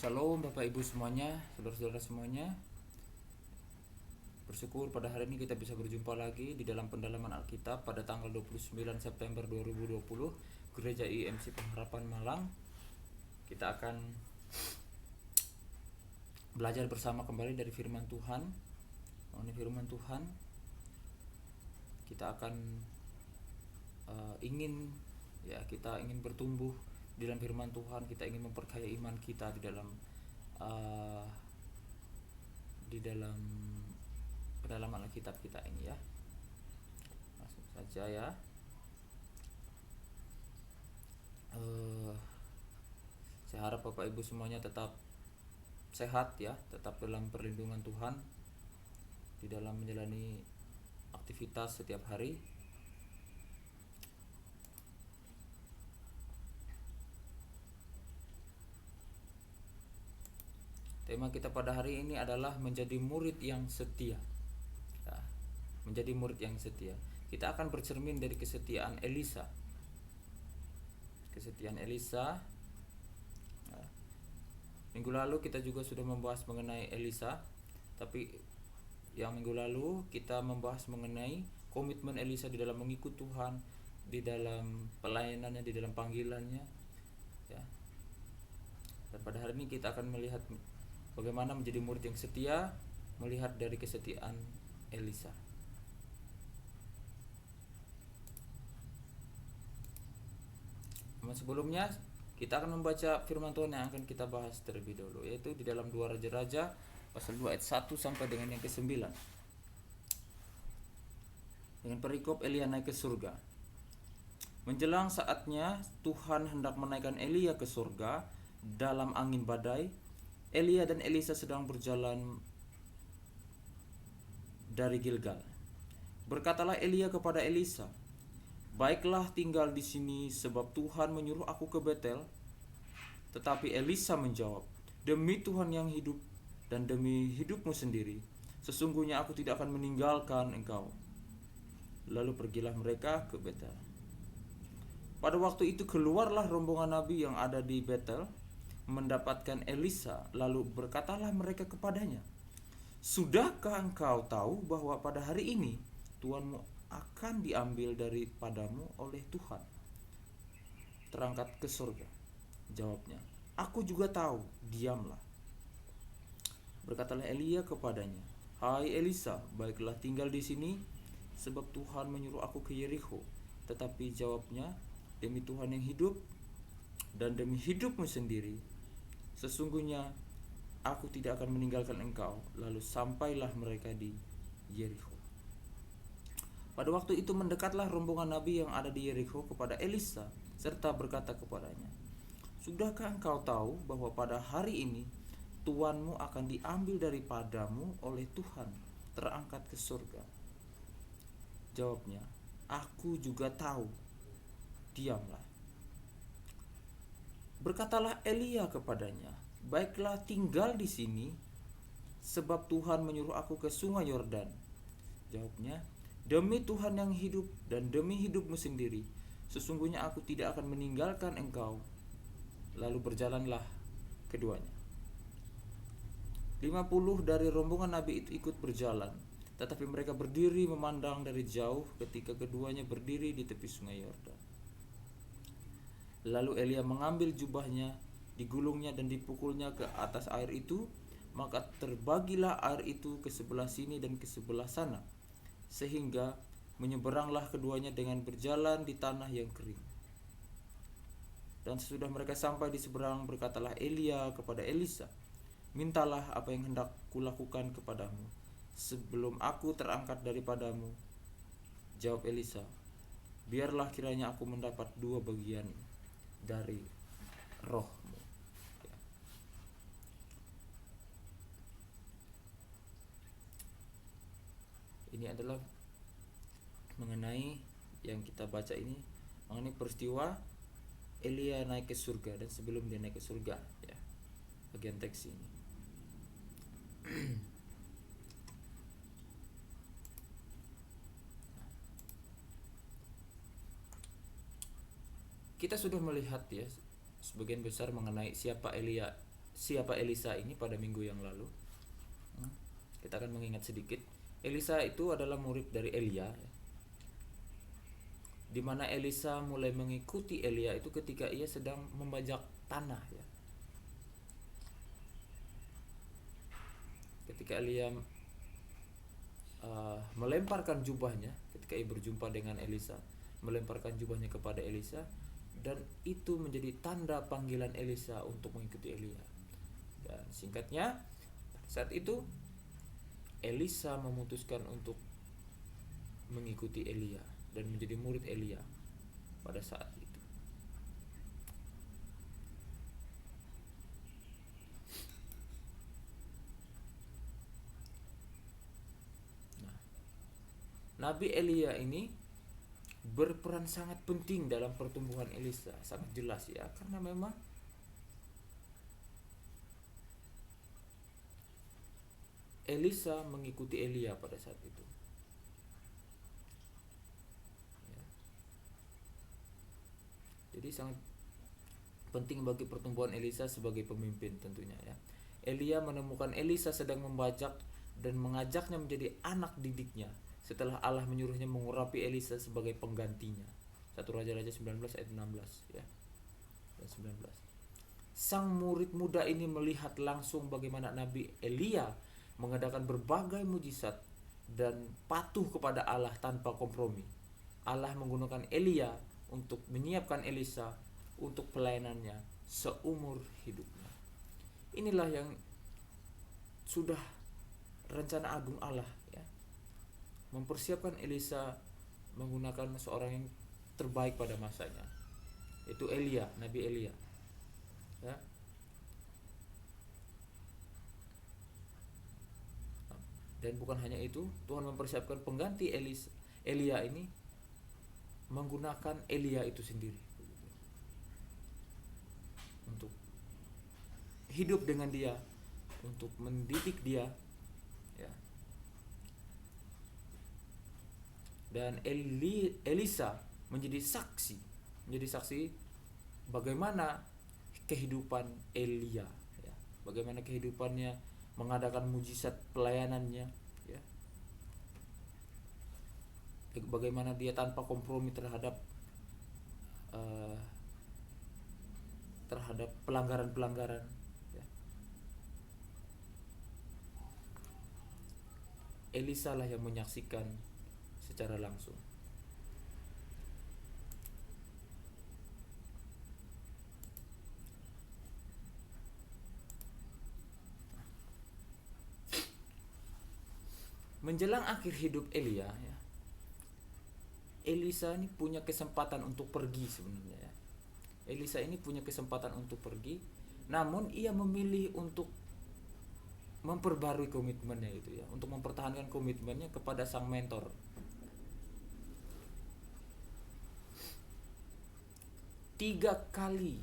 Shalom Bapak Ibu semuanya, saudara-saudara semuanya. Bersyukur pada hari ini kita bisa berjumpa lagi di dalam pendalaman Alkitab pada tanggal 29 September 2020 Gereja IMC Pengharapan Malang. Kita akan belajar bersama kembali dari firman Tuhan. Mengenai firman Tuhan, kita akan kita ingin bertumbuh di dalam firman Tuhan. Kita ingin memperkaya iman kita di dalam pendalaman Alkitab kita ini ya. Langsung saja ya. Saya harap Bapak Ibu semuanya tetap sehat ya, tetap dalam perlindungan Tuhan di dalam menjalani aktivitas setiap hari. Tema kita pada hari ini adalah menjadi murid yang setia. Ya, menjadi murid yang setia. Kita akan bercermin dari kesetiaan Elisa. Kesetiaan Elisa. Ya. Minggu lalu kita juga sudah membahas mengenai Elisa, tapi yang minggu lalu kita membahas mengenai komitmen Elisa di dalam mengikut Tuhan, di dalam pelayanannya, di dalam panggilannya. Ya. Dan pada hari ini kita akan melihat bagaimana menjadi murid yang setia, melihat dari kesetiaan Elisa. Sebelumnya kita akan membaca firman Tuhan yang akan kita bahas terlebih dahulu, yaitu di dalam 2 Raja-Raja pasal 2 ayat 1 sampai dengan yang ke-9. Dengan perikop Elia naik ke surga. Menjelang saatnya Tuhan hendak menaikkan Elia ke surga dalam angin badai, Elia dan Elisa sedang berjalan dari Gilgal. Berkatalah Elia kepada Elisa, "Baiklah, tinggal di sini, sebab Tuhan menyuruh aku ke Betel." Tetapi Elisa menjawab, "Demi Tuhan yang hidup dan demi hidupmu sendiri, sesungguhnya aku tidak akan meninggalkan engkau." Lalu pergilah mereka ke Betel. Pada waktu itu keluarlah rombongan nabi yang ada di Betel mendapatkan Elisa, lalu berkatalah mereka kepadanya, "Sudahkah engkau tahu bahwa pada hari ini Tuhanmu akan diambil daripadamu oleh Tuhan, terangkat ke surga?" Jawabnya, "Aku juga tahu, diamlah." Berkatalah Elia kepadanya, "Hai Elisa, baiklah tinggal di sini, sebab Tuhan menyuruh aku ke Yerikho." Tetapi jawabnya, "Demi Tuhan yang hidup dan demi hidupmu sendiri, sesungguhnya aku tidak akan meninggalkan engkau." Lalu sampailah mereka di Yerikho. Pada waktu itu mendekatlah rombongan nabi yang ada di Yerikho kepada Elisa serta berkata kepadanya, "Sudahkah engkau tahu bahwa pada hari ini Tuanmu akan diambil daripadamu oleh Tuhan, terangkat ke surga?" Jawabnya, "Aku juga tahu, diamlah." Berkatalah Elia kepadanya, "Baiklah, tinggal di sini, sebab Tuhan menyuruh aku ke sungai Yordan." Jawabnya, "Demi Tuhan yang hidup dan demi hidupmu sendiri, sesungguhnya aku tidak akan meninggalkan engkau." Lalu berjalanlah keduanya. 50 dari rombongan nabi itu ikut berjalan, tetapi mereka berdiri memandang dari jauh ketika keduanya berdiri di tepi sungai Yordan. Lalu Elia mengambil jubahnya, digulungnya dan dipukulnya ke atas air itu, maka terbagilah air itu ke sebelah sini dan ke sebelah sana, sehingga menyeberanglah keduanya dengan berjalan di tanah yang kering. Dan sesudah mereka sampai di seberang, berkatalah Elia kepada Elisa, "Mintalah apa yang hendak kulakukan kepadamu sebelum aku terangkat daripadamu." Jawab Elisa, "Biarlah kiranya aku mendapat 2 bagian dari rohmu." Ya. Ini adalah mengenai yang kita baca ini, mengenai peristiwa Elia naik ke surga dan sebelum dia naik ke surga ya, bagian teks ini. Kita sudah melihat ya sebagian besar mengenai siapa Elia siapa Elisa ini pada minggu yang lalu. Kita akan mengingat sedikit. Elisa itu adalah murid dari Elia, ya. Di mana Elisa mulai mengikuti Elia itu ketika ia sedang membajak tanah, ya. Ketika Elia melemparkan jubahnya, ketika ia berjumpa dengan Elisa, melemparkan jubahnya kepada Elisa, dan itu menjadi tanda panggilan Elisa untuk mengikuti Elia. Dan singkatnya, saat itu Elisa memutuskan untuk mengikuti Elia dan menjadi murid Elia pada saat itu. Nah, Nabi Elia ini berperan sangat penting dalam pertumbuhan Elisa, sangat jelas, ya, karena memang Elisa mengikuti Elia pada saat itu. Ya. Jadi sangat penting bagi pertumbuhan Elisa sebagai pemimpin tentunya, ya. Elia menemukan Elisa sedang membajak dan mengajaknya menjadi anak didiknya setelah Allah menyuruhnya mengurapi Elisa sebagai penggantinya. 1 Raja-Raja 19 ayat 16, ya. Dan 19. Sang murid muda ini melihat langsung bagaimana Nabi Elia mengadakan berbagai mujizat dan patuh kepada Allah tanpa kompromi. Allah menggunakan Elia untuk menyiapkan Elisa untuk pelayanannya seumur hidupnya. Inilah yang sudah rencana agung Allah, ya. Mempersiapkan Elisa menggunakan seorang yang terbaik pada masanya, yaitu Elia, Nabi Elia, ya. Dan bukan hanya itu, Tuhan mempersiapkan pengganti Elia ini menggunakan Elia itu sendiri untuk hidup dengan dia, untuk mendidik dia, ya. Dan Elisa menjadi saksi bagaimana kehidupan Elia, ya. Bagaimana kehidupannya mengadakan mujizat pelayanannya, ya. Bagaimana dia tanpa kompromi terhadap pelanggaran-pelanggaran, ya. Elisa lah yang menyaksikan secara langsung. Menjelang akhir hidup Elia, ya, Elisa ini punya kesempatan untuk pergi sebenarnya, ya. Elisa ini punya kesempatan untuk pergi, namun ia memilih untuk memperbarui komitmennya itu, ya, untuk mempertahankan komitmennya kepada sang mentor. Tiga kali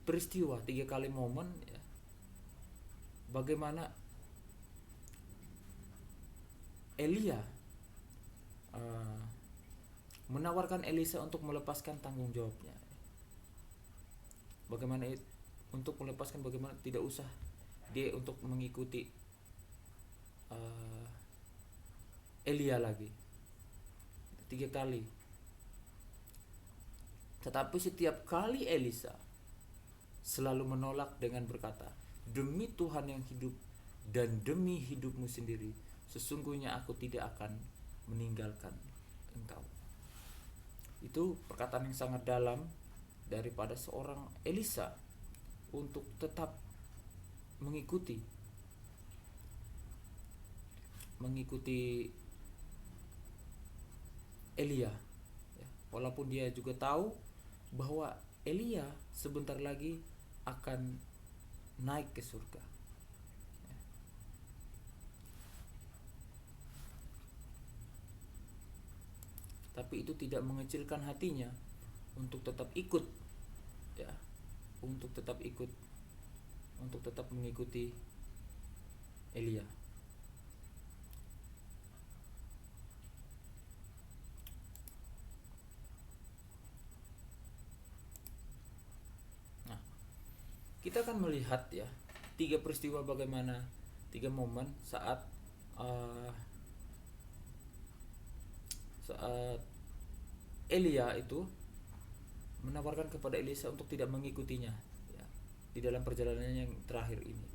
peristiwa, 3 kali momen, ya, bagaimana Elia menawarkan Elisa untuk melepaskan tanggung jawabnya. Bagaimana untuk melepaskan, bagaimana tidak usah dia untuk mengikuti Elia lagi. 3 kali. Tetapi setiap kali Elisa selalu menolak dengan berkata, "Demi Tuhan yang hidup dan demi hidupmu sendiri, sesungguhnya aku tidak akan meninggalkan engkau." Itu perkataan yang sangat dalam daripada seorang Elisa untuk tetap mengikuti Elia, ya. Walaupun dia juga tahu bahwa Elia sebentar lagi akan naik ke surga. Tapi itu tidak mengecilkan hatinya untuk tetap ikut, ya, untuk tetap mengikuti Elia. kita akan melihat ya 3 peristiwa, bagaimana 3 momen saat Elia itu menawarkan kepada Elisa untuk tidak mengikutinya ya, di dalam perjalanannya yang terakhir ini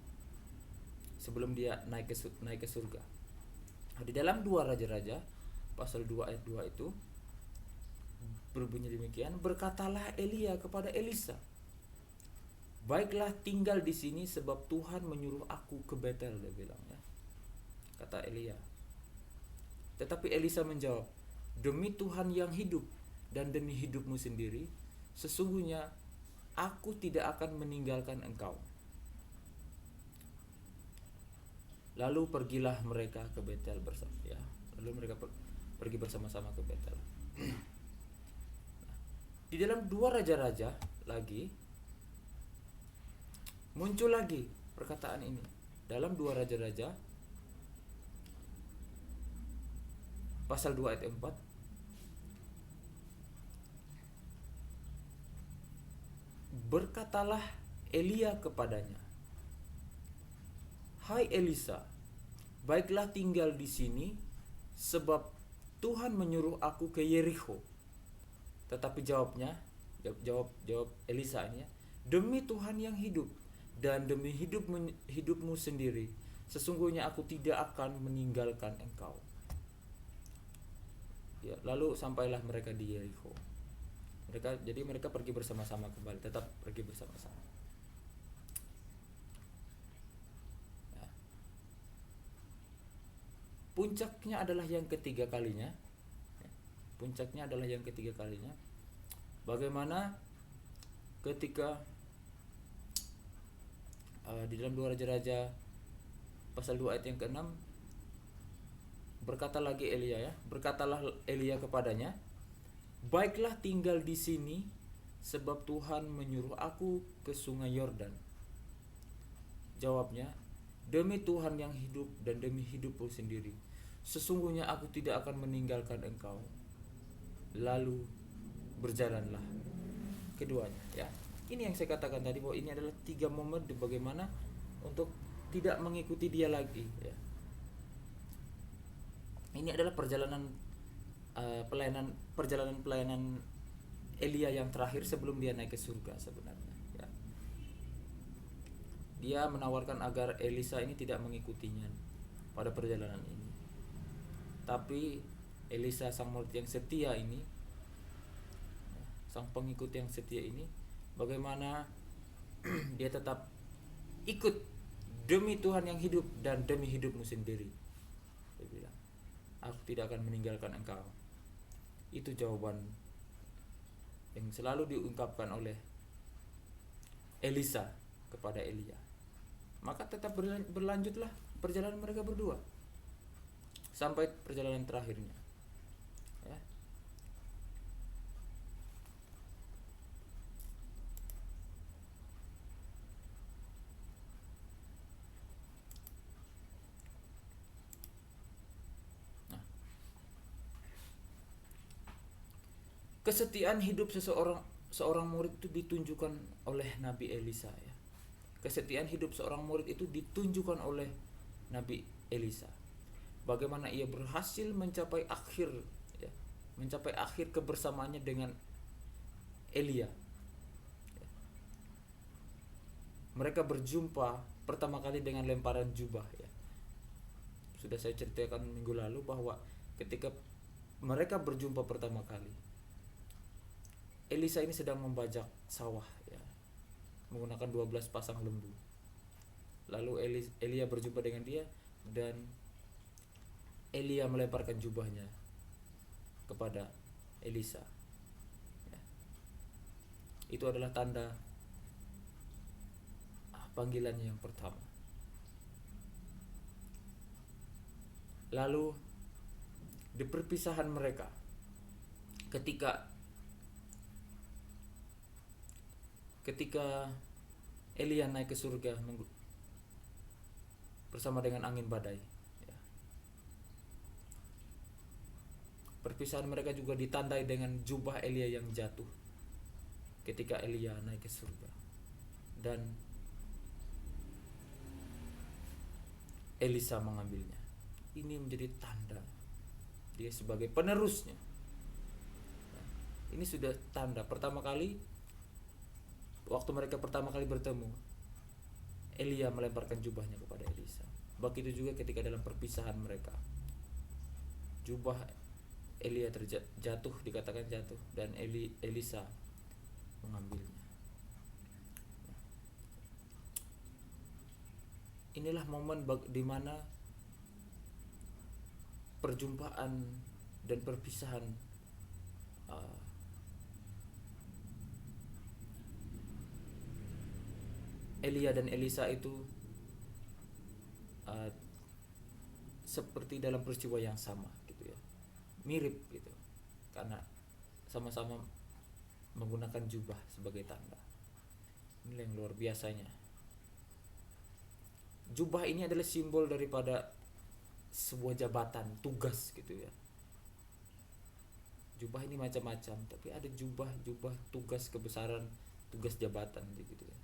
sebelum dia naik ke surga. Nah, di dalam 2 Raja-Raja pasal 2 ayat 2 itu berbunyi demikian, berkatalah Elia kepada Elisa, baiklah tinggal di sini sebab Tuhan menyuruh aku ke Betel, dia bilang ya. Kata Elia. Tetapi Elisa menjawab, demi Tuhan yang hidup dan demi hidupmu sendiri, sesungguhnya aku tidak akan meninggalkan engkau. Lalu pergilah mereka ke Betel bersama ya. Lalu mereka pergi bersama-sama ke Betel. Di dalam 2 Raja-Raja lagi muncul lagi perkataan ini. Dalam 2 Raja-Raja pasal 2 ayat 4, berkatalah Elia kepadanya, hai Elisa, baiklah tinggal di sini sebab Tuhan menyuruh aku ke Yerikho. Tetapi jawab Elisa ini ya, demi Tuhan yang hidup dan demi hidupmu sendiri, sesungguhnya aku tidak akan meninggalkan engkau. Ya, lalu sampailah mereka di Yerikho. Mereka pergi bersama-sama kembali, tetap pergi bersama-sama. Ya. Puncaknya adalah yang ketiga kalinya. Bagaimana ketika di dalam 2 Raja-Raja pasal 2 ayat yang ke-6, berkatalah Elia kepadanya, baiklah tinggal di sini sebab Tuhan menyuruh aku ke sungai Yordan. Jawabnya, demi Tuhan yang hidup dan demi hidupku sendiri, sesungguhnya aku tidak akan meninggalkan engkau. Lalu berjalanlah keduanya ya. Ini yang saya katakan tadi, bahwa ini adalah 3 momen di bagaimana untuk tidak mengikuti dia lagi ya. Ini adalah perjalanan pelayanan Elia yang terakhir sebelum dia naik ke surga sebenarnya ya. Dia menawarkan agar Elisa ini tidak mengikutinya pada perjalanan ini. Tapi Elisa, sang murid yang setia ini, sang pengikut yang setia ini, bagaimana dia tetap ikut demi Tuhan yang hidup dan demi hidupmu sendiri. Dia bilang, aku tidak akan meninggalkan engkau. Itu jawaban yang selalu diungkapkan oleh Elisa kepada Elia. Maka tetap berlanjutlah perjalanan mereka berdua sampai perjalanan terakhirnya ya. Kesetiaan hidup seorang murid itu ditunjukkan oleh Nabi Elisa ya. Kesetiaan hidup seorang murid itu ditunjukkan oleh Nabi Elisa. Bagaimana ia berhasil mencapai akhir kebersamaannya dengan Elia. Mereka berjumpa pertama kali dengan lemparan jubah ya. Sudah saya ceritakan minggu lalu bahwa ketika mereka berjumpa pertama kali, Elisa ini sedang membajak sawah ya, menggunakan 12 pasang lembu. Lalu Elia berjumpa dengan dia dan Elia melemparkan jubahnya kepada Elisa ya. Itu adalah tanda panggilannya yang pertama. Lalu di perpisahan mereka, ketika Elia naik ke surga bersama dengan angin badai ya. Perpisahan mereka juga ditandai dengan jubah Elia yang jatuh ketika Elia naik ke surga. Dan Elisa mengambilnya. Ini menjadi tanda dia sebagai penerusnya. Ini sudah tanda pertama kali waktu mereka pertama kali bertemu. Elia melemparkan jubahnya kepada Elisa. Begitu juga ketika dalam perpisahan mereka. Jubah Elia terjatuh, dikatakan jatuh, dan Elisa mengambilnya. Inilah momen di mana perjumpaan dan perpisahan Elia dan Elisa itu seperti dalam peristiwa yang sama gitu ya, mirip gitu, karena sama-sama menggunakan jubah sebagai tanda. Ini yang luar biasanya. Jubah ini adalah simbol daripada sebuah jabatan, tugas gitu ya. Jubah ini macam-macam, tapi ada jubah tugas kebesaran, tugas jabatan gitu ya.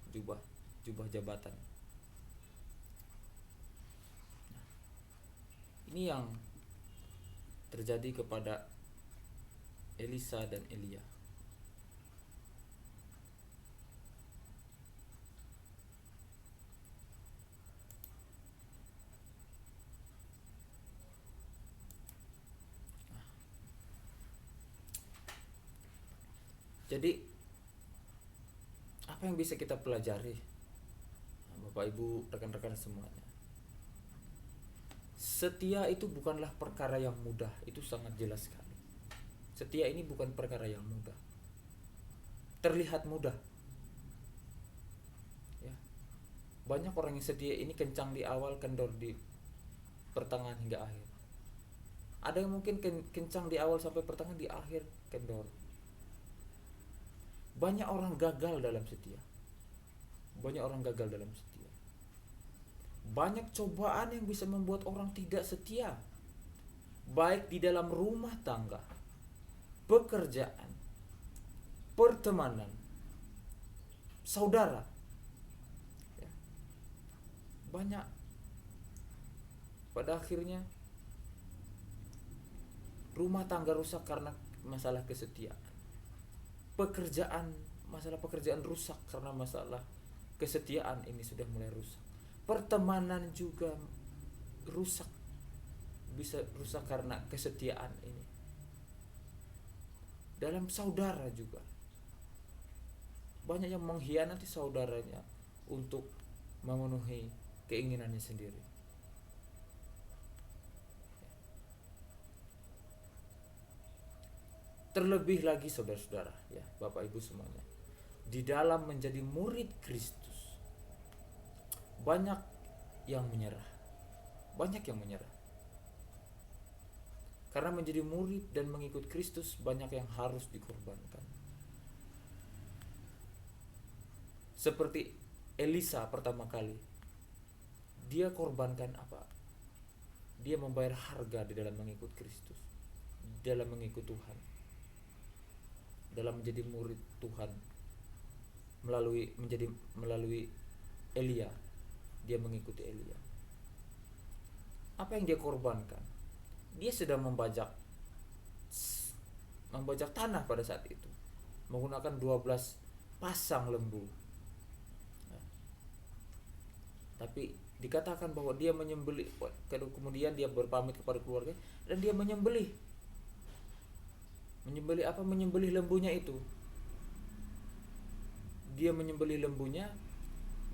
Jubah jabatan. Nah, ini yang terjadi kepada Elisa dan Elia. Jadi apa yang bisa kita pelajari, Bapak Ibu, rekan-rekan semuanya? Setia itu bukanlah perkara yang mudah, itu sangat jelas sekali. Setia ini bukan perkara yang mudah. Terlihat mudah. Ya. Banyak orang yang setia ini kencang di awal, kendor di pertengahan hingga akhir. Ada yang mungkin kencang di awal sampai pertengahan, di akhir kendor. Banyak orang gagal dalam setia. Banyak cobaan yang bisa membuat orang tidak setia, baik di dalam rumah tangga, pekerjaan, pertemanan, saudara. Ya. Banyak. Pada akhirnya rumah tangga rusak karena masalah kesetiaan. Masalah pekerjaan rusak karena masalah kesetiaan ini sudah mulai rusak. Pertemanan juga rusak, bisa rusak karena kesetiaan ini. Dalam saudara juga banyak yang mengkhianati saudaranya untuk memenuhi keinginannya sendiri. Terlebih lagi saudara-saudara, ya Bapak Ibu semuanya, di dalam menjadi murid Kristus banyak yang menyerah. Karena menjadi murid dan mengikut Kristus banyak yang harus dikorbankan. Seperti Elisa pertama kali, dia korbankan apa? Dia membayar harga di dalam mengikut Kristus, dalam mengikut Tuhan, dalam menjadi murid Tuhan. Melalui Elia, dia mengikuti Elia. Apa yang dia korbankan? Dia sudah membajak tanah pada saat itu, menggunakan 12 pasang lembu. Tapi dikatakan bahwa dia menyembelih, kemudian dia berpamit kepada keluarga dan dia menyembelih lembunya itu. Dia menyembelih lembunya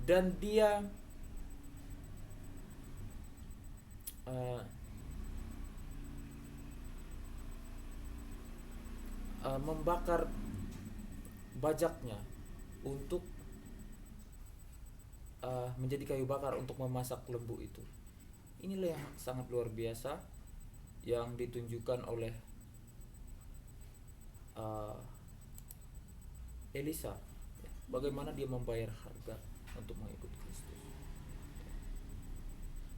dan dia membakar bajaknya untuk menjadi kayu bakar untuk memasak lembu itu. Inilah yang sangat luar biasa yang ditunjukkan oleh Elisa, bagaimana dia membayar harga untuk mengikut Kristus.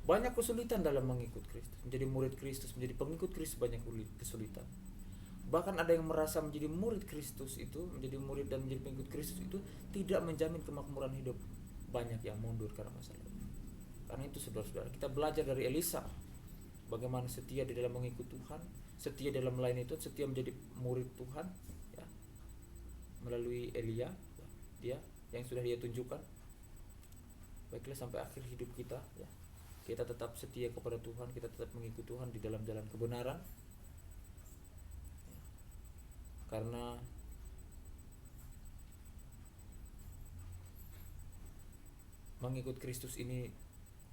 Banyak kesulitan dalam mengikut Kristus, menjadi murid Kristus, menjadi pengikut Kristus, banyak kesulitan. Bahkan ada yang merasa menjadi murid Kristus itu, menjadi murid dan menjadi pengikut Kristus itu tidak menjamin kemakmuran hidup. Banyak yang mundur karena masalah itu. Karena itu saudara-saudara, kita belajar dari Elisa bagaimana setia di dalam mengikut Tuhan, setia dalam melayani Tuhan, setia menjadi murid Tuhan, ya, melalui Elia, ya, dia yang sudah dia tunjukkan. Baiklah, sampai akhir hidup kita, ya, kita tetap setia kepada Tuhan, kita tetap mengikut Tuhan di dalam jalan kebenaran, karena mengikut Kristus ini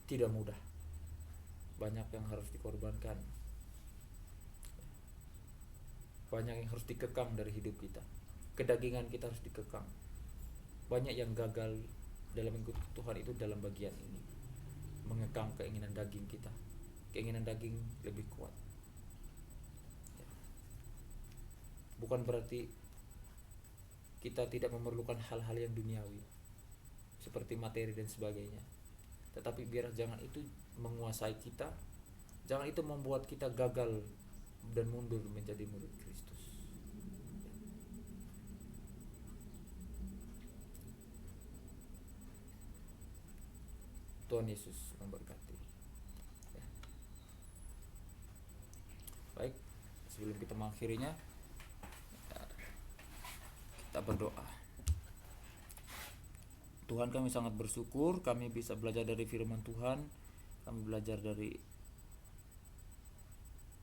tidak mudah. Banyak yang harus dikorbankan, banyak yang harus dikekang dari hidup kita. Kedagingan kita harus dikekang. Banyak yang gagal dalam mengikut Tuhan itu dalam bagian ini, mengekang keinginan daging kita. Keinginan daging lebih kuat. Bukan berarti kita tidak memerlukan hal-hal yang duniawi seperti materi dan sebagainya, tetapi biar jangan itu menguasai kita, jangan itu membuat kita gagal dan mundur menjadi murid Kristus. Tuhan Yesus memberkati. Ya. Baik, sebelum kita mengakhirinya, kita berdoa. Tuhan, kami sangat bersyukur kami bisa belajar dari firman Tuhan. Kami belajar dari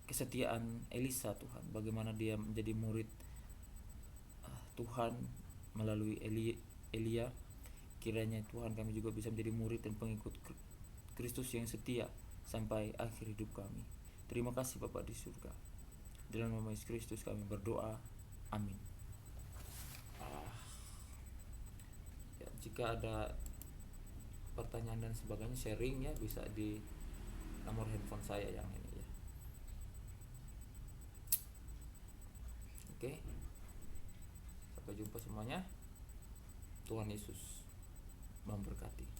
kesetiaan Elisa, Tuhan, bagaimana dia menjadi murid Tuhan melalui Elia. Kiranya Tuhan, kami juga bisa menjadi murid dan pengikut Kristus yang setia sampai akhir hidup kami. Terima kasih Bapa di surga. Dalam nama Yesus Kristus kami berdoa. Amin. Ya, jika ada pertanyaan dan sebagainya, sharing ya, bisa di nomor handphone saya yang ini ya. Oke. Sampai jumpa semuanya. Tuhan Yesus memberkati.